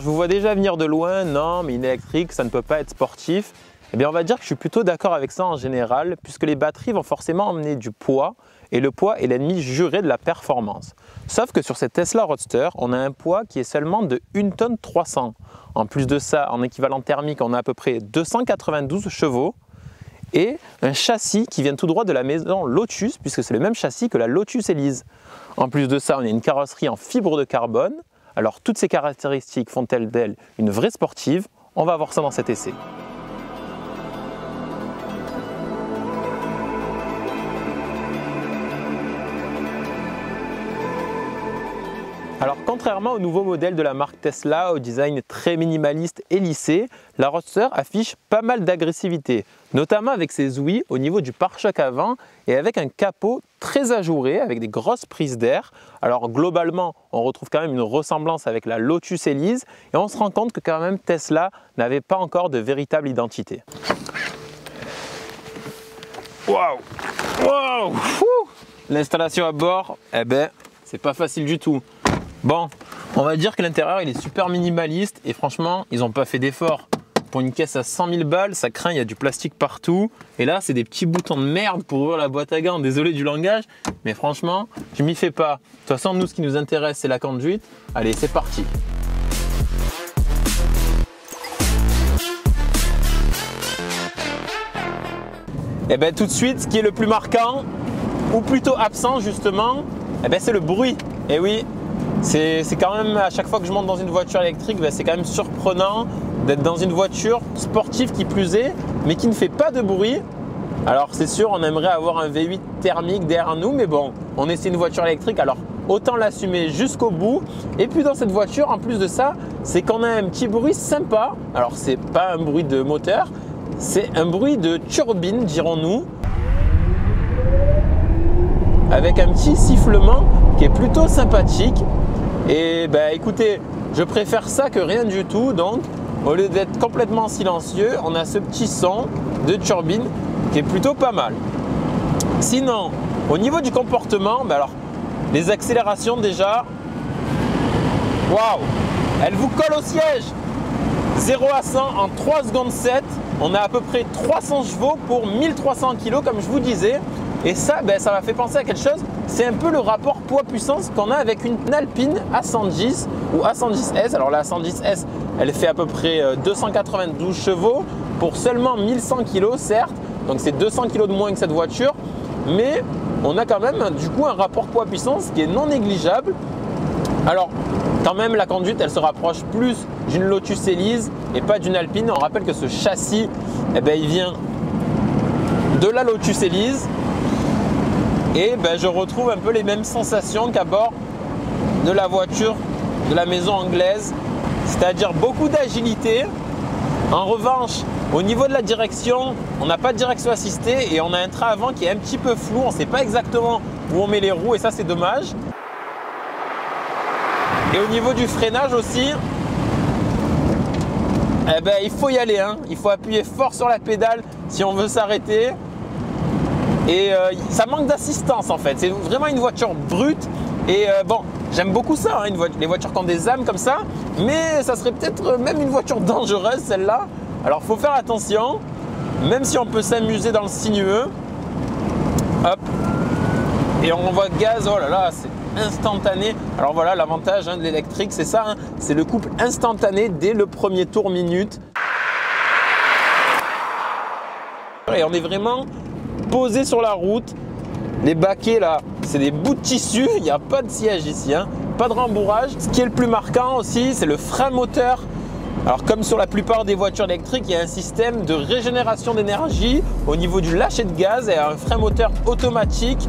je vous vois déjà venir de loin, non mais une électrique ça ne peut pas être sportif. Eh bien on va dire que je suis plutôt d'accord avec ça en général, puisque les batteries vont forcément emmener du poids, et le poids est l'ennemi juré de la performance. Sauf que sur cette Tesla Roadster, on a un poids qui est seulement de 1 tonne 300. En plus de ça, en équivalent thermique, on a à peu près 292 chevaux, et un châssis qui vient tout droit de la maison Lotus, puisque c'est le même châssis que la Lotus Elise. En plus de ça, on a une carrosserie en fibre de carbone. Alors toutes ces caractéristiques font-elles d'elle une vraie sportive? On va voir ça dans cet essai. Alors contrairement au nouveau modèle de la marque Tesla, au design très minimaliste et lissé, la Roadster affiche pas mal d'agressivité, notamment avec ses ouïes au niveau du pare-choc avant et avec un capot très ajouré avec des grosses prises d'air. Alors globalement, on retrouve quand même une ressemblance avec la Lotus Elise et on se rend compte que quand même Tesla n'avait pas encore de véritable identité. Waouh! Waouh! L'installation à bord, eh ben, c'est pas facile du tout. Bon, on va dire que l'intérieur il est super minimaliste et franchement, ils n'ont pas fait d'effort. Pour une caisse à 100 000 balles, ça craint, il y a du plastique partout. Et là, c'est des petits boutons de merde pour ouvrir la boîte à gants. Désolé du langage, mais franchement, je m'y fais pas. De toute façon, nous, ce qui nous intéresse, c'est la conduite. Allez, c'est parti. Et bien tout de suite, ce qui est le plus marquant, ou plutôt absent justement, eh ben, c'est le bruit. Et oui, c'est quand même, à chaque fois que je monte dans une voiture électrique, ben, c'est quand même surprenant d'être dans une voiture sportive qui plus est, mais qui ne fait pas de bruit. Alors c'est sûr, on aimerait avoir un V8 thermique derrière nous, mais bon, on essaie une voiture électrique, alors autant l'assumer jusqu'au bout. Et puis dans cette voiture, en plus de ça, c'est qu'on a un petit bruit sympa. Alors c'est pas un bruit de moteur, c'est un bruit de turbine, dirons-nous, avec un petit sifflement qui est plutôt sympathique. Et ben écoutez, je préfère ça que rien du tout. Donc au lieu d'être complètement silencieux, on a ce petit son de turbine qui est plutôt pas mal. Sinon, au niveau du comportement, ben alors les accélérations déjà, waouh, elles vous collent au siège. 0 à 100 en 3 secondes 7, on a à peu près 300 chevaux pour 1300 kg comme je vous disais. Et ça, ben, ça m'a fait penser à quelque chose, c'est un peu le rapport poids-puissance qu'on a avec une Alpine A110 ou A110S. Alors la A110S, elle fait à peu près 292 chevaux pour seulement 1100 kg certes, donc c'est 200 kg de moins que cette voiture, mais on a quand même du coup un rapport poids-puissance qui est non négligeable. Alors quand même la conduite, elle se rapproche plus d'une Lotus Elise et pas d'une Alpine. On rappelle que ce châssis, eh ben, il vient de la Lotus Elise. Et ben, je retrouve un peu les mêmes sensations qu'à bord de la voiture de la maison anglaise, c'est-à-dire beaucoup d'agilité. En revanche, au niveau de la direction, on n'a pas de direction assistée et on a un train avant qui est un petit peu flou. On ne sait pas exactement où on met les roues et ça, c'est dommage. Et au niveau du freinage aussi, eh ben, il faut y aller, hein. Il faut appuyer fort sur la pédale si on veut s'arrêter. Et ça manque d'assistance en fait, c'est vraiment une voiture brute et bon, j'aime beaucoup ça, hein, les voitures qui ont des âmes comme ça, mais ça serait peut-être même une voiture dangereuse celle-là. Alors il faut faire attention, même si on peut s'amuser dans le sinueux. Hop, et on voit gaz, oh là là, c'est instantané. Alors voilà, l'avantage de l'électrique, c'est ça, hein, c'est le couple instantané dès le premier tour minute. Et on est vraiment posé sur la route. Les baquets là, c'est des bouts de tissu, il n'y a pas de siège ici, hein, pas de rembourrage. Ce qui est le plus marquant aussi, c'est le frein moteur. Alors comme sur la plupart des voitures électriques, il y a un système de régénération d'énergie au niveau du lâcher de gaz et un frein moteur automatique.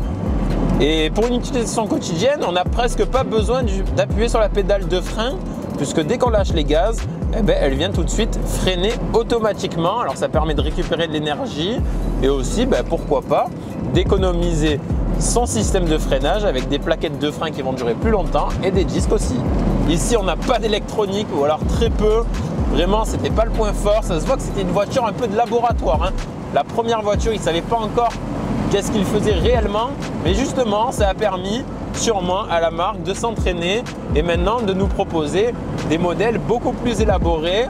Et pour une utilisation quotidienne, on n'a presque pas besoin d'appuyer sur la pédale de frein, puisque dès qu'on lâche les gaz, eh ben, elle vient tout de suite freiner automatiquement. Alors ça permet de récupérer de l'énergie et aussi, ben, pourquoi pas, d'économiser son système de freinage avec des plaquettes de frein qui vont durer plus longtemps et des disques aussi. Ici, on n'a pas d'électronique ou alors très peu. Vraiment, c'était pas le point fort. Ça se voit que c'était une voiture un peu de laboratoire, hein. La première voiture, ils ne savaient pas encore qu'est-ce qu'il faisait réellement, mais justement, ça a permis sûrement à la marque de s'entraîner et maintenant de nous proposer des modèles beaucoup plus élaborés.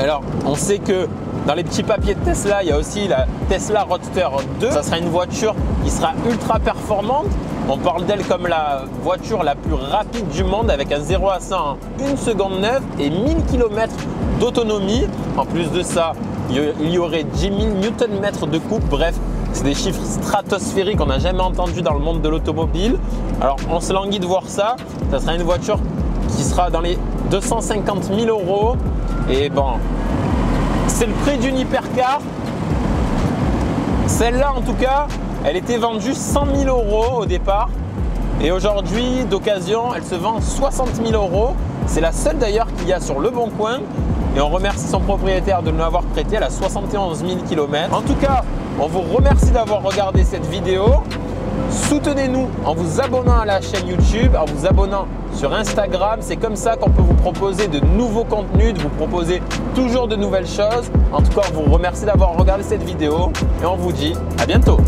Alors, on sait que dans les petits papiers de Tesla, il y a aussi la Tesla Roadster 2. Ça sera une voiture qui sera ultra performante. On parle d'elle comme la voiture la plus rapide du monde avec un 0 à 100 en 1 seconde 9 et 1000 km d'autonomie. En plus de ça, il y aurait 10 000 Nm de coupe. Bref, c'est des chiffres stratosphériques qu'on n'a jamais entendus dans le monde de l'automobile. Alors, on se languit de voir ça. Ça sera une voiture qui sera dans les 250 000 €. Et bon, c'est le prix d'une hypercar. Celle-là, en tout cas, elle était vendue 100 000 € au départ. Et aujourd'hui, d'occasion, elle se vend 60 000 €. C'est la seule d'ailleurs qu'il y a sur Le Bon Coin. Et on remercie son propriétaire de nous l'avoir prêtée. Elle a 71 000 km. En tout cas, on vous remercie d'avoir regardé cette vidéo. Soutenez-nous en vous abonnant à la chaîne YouTube, en vous abonnant sur Instagram. C'est comme ça qu'on peut vous proposer de nouveaux contenus, de vous proposer toujours de nouvelles choses. En tout cas, on vous remercie d'avoir regardé cette vidéo et on vous dit à bientôt.